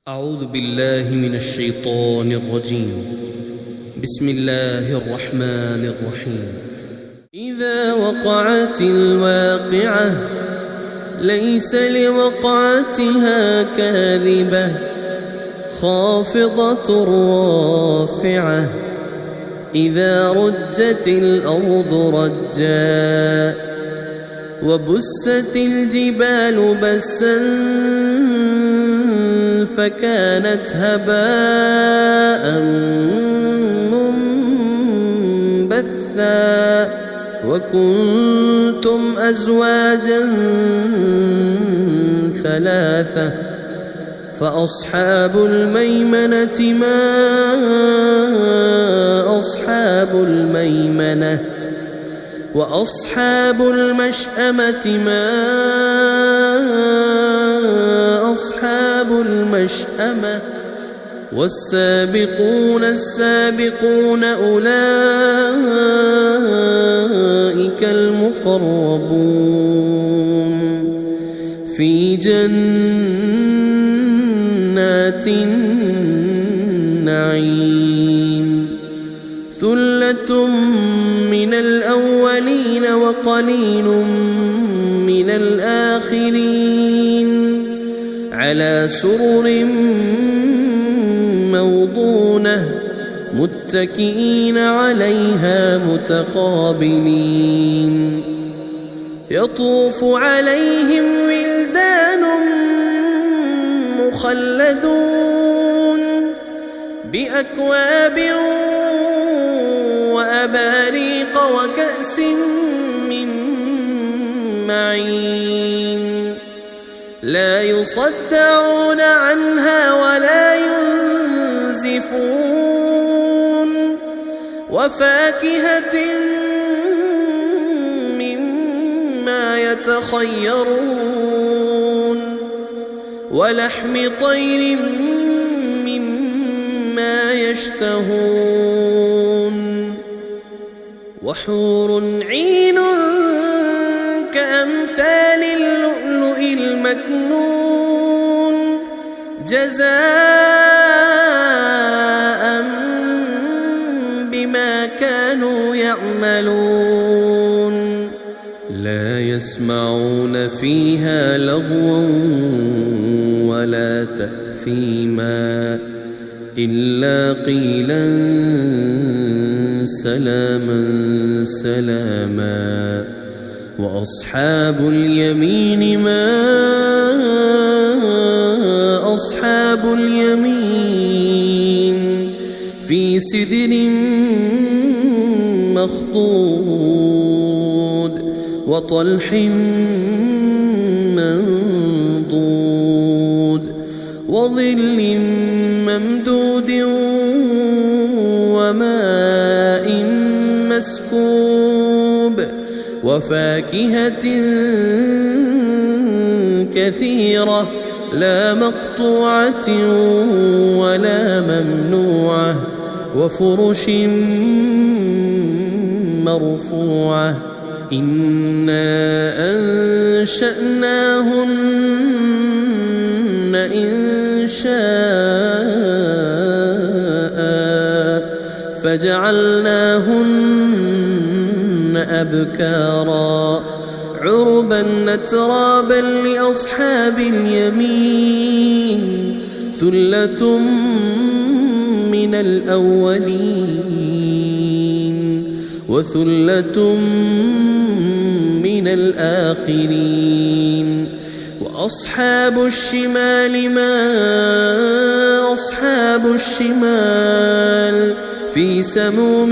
أعوذ بالله من الشيطان الرجيم. بسم الله الرحمن الرحيم. إذا وقعت الواقعة ليس لوقعتها كاذبة خافضة رافعة إذا رجت الأرض رجا وبست الجبال بسا فكانت هباء منبثا وكنتم أزواجا ثلاثة فأصحاب الميمنة ما أصحاب الميمنة وأصحاب المشأمة ما أصحاب المشأمة والسابقون السابقون أولئك المقربون في جنات النعيم ثلة من الأولين وقليل من الآخرين على سرر موضونة متكئين عليها متقابلين يطوف عليهم ولدان مخلدون بأكواب وأباريق وكأس من معين لا يصدعون عنها ولا ينزفون وفاكهة مما يتخيرون ولحم طير مما يشتهون وحور عين كأمثال اللؤلؤ المكنون جزاء بما كانوا يعملون لا يسمعون فيها لغوا ولا تأثيما إلا قيلا سلاما سلاما وأصحاب اليمين ما أصحاب اليمين في سدر مخضود وطلح منضود وظل ممدود وماء مسكوب وفاكهة كثيرة لا مقطوعة ولا ممنوعة وفرش مرفوعة إنا أنشأناهن إنشاء فجعلناهن أبكارا عربا أترابا لأصحاب اليمين ثلة من الأولين وثلة من الآخرين وأصحاب الشمال ما أصحاب الشمال في سموم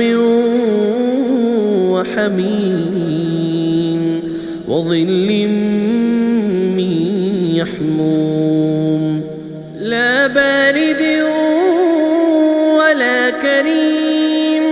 وحميم وظل من يحموم لا بارد ولا كريم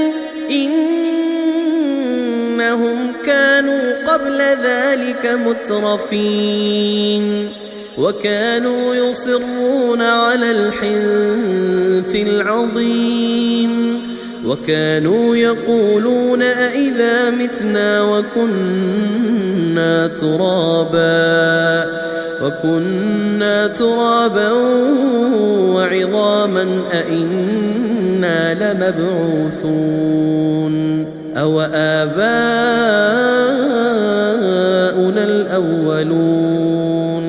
إنهم كانوا قبل ذلك مترفين وكانوا يصرون على الحنث العظيم وكانوا يقولون أئذا متنا وكنا ترابا عظاما أئنا لمبعوثون أو آباؤنا الأولون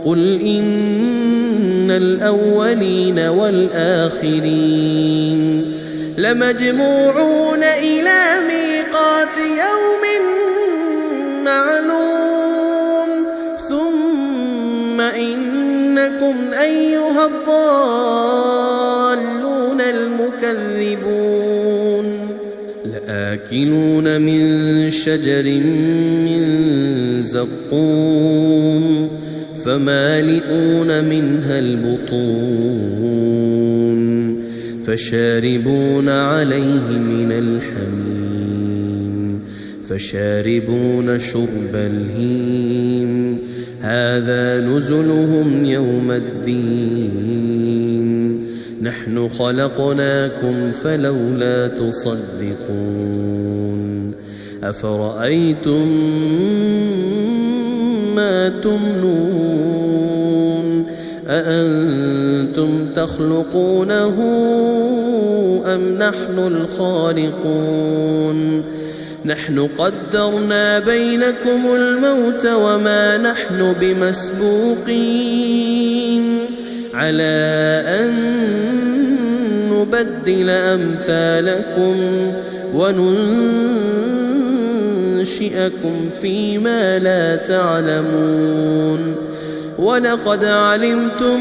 قل إن الأولين والآخرين لمجموعون إلى ميقات يوم معلوم ثم إنكم أيها الضالون المكذبون لآكلون من شجر من زقوم فمالئون منها البطون فشاربون عليه من الحميم فشاربون شرب الهيم هذا نزلهم يوم الدين نحن خلقناكم فلولا تصدقون أفرأيتم ما تمنون أأنتم تخلقونه أم نحن الخالقون نحن قدرنا بينكم الموت وما نحن بمسبوقين على أن نبدل أمثالكم وننشئكم فيما لا تعلمون ولقد علمتم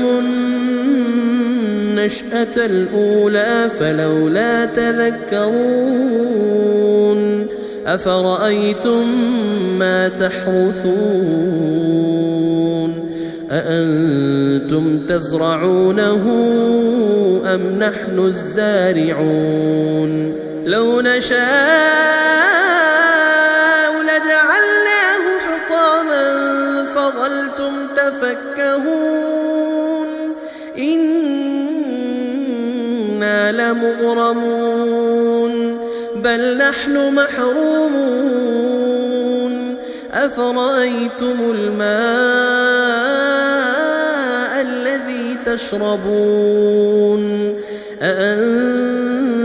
النشأة الأولى فلولا تذكرون أفرأيتم ما تحرثون أأنتم تزرعونه أم نحن الزارعون لو نشاء لجعلناه حطاما فظلتم تفكهون إنا لمغرمون بل نحن محرومون أفرأيتم الماء الذي تشربون أأنتم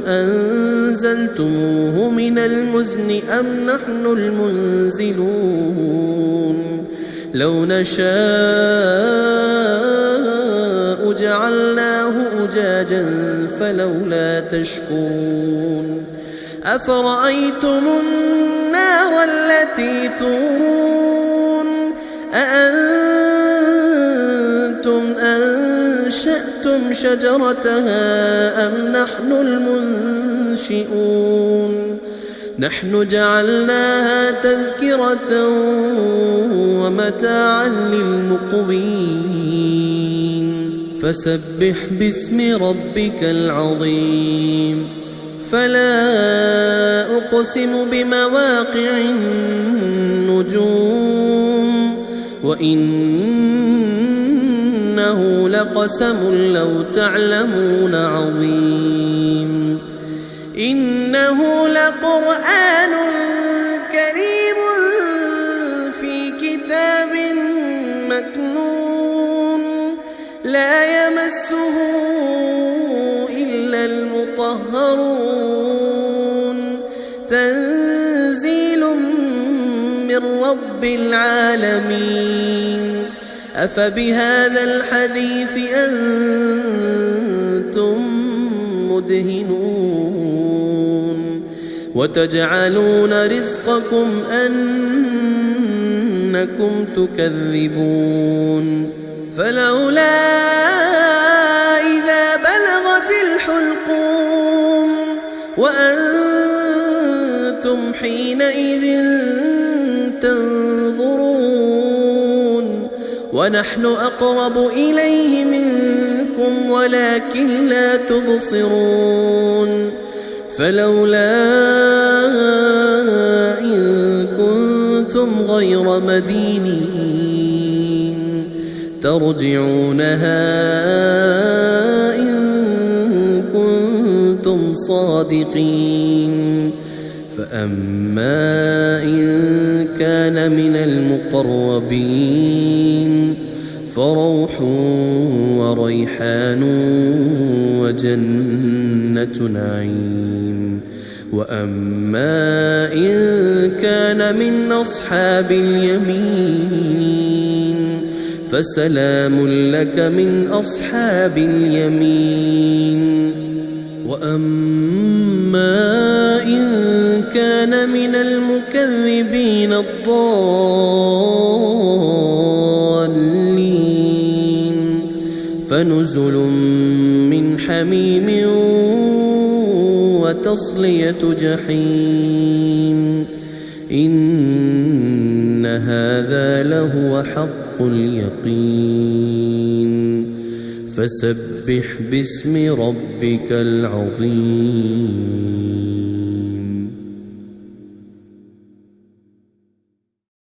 أنزلتموه من المزن أم نحن المنزلون لو نشاء جعلناه أجاجا فلولا تشكرون أفرأيتم النار التي تورون أأنتم أنشأتم شجرتها أم نحن المنشئون نحن جعلناها تذكرة ومتاعا للمقوين فسبح باسم ربك العظيم فلا أقسم بمواقع النجوم وإنه لقسم لو تعلمون عظيم إنه لقرآن كريم في كتاب مكنون لا يمسه إلا المطهرون تنزيل من رب العالمين أفبهذا الحديث أنتم مدهنون وتجعلون رزقكم أنكم تكذبون فلولا إذا بلغت الحلقوم وأنتم حينئذ تنظرون ونحن أقرب إليه منكم ولكن لا تبصرون فلولا إن كنتم غير مدينين ترجعونها إن كنتم صادقين فأما إن كان من المقربين فروح وريحان وجنة نعيم. وأما إن كان من أصحاب اليمين فسلام لك من أصحاب اليمين. وأما إن كان من المكذبين الضالين فنزل من حميم وتصلية جحيم. إن هذا لهو حق اليقين. فسبح باسم ربك العظيم.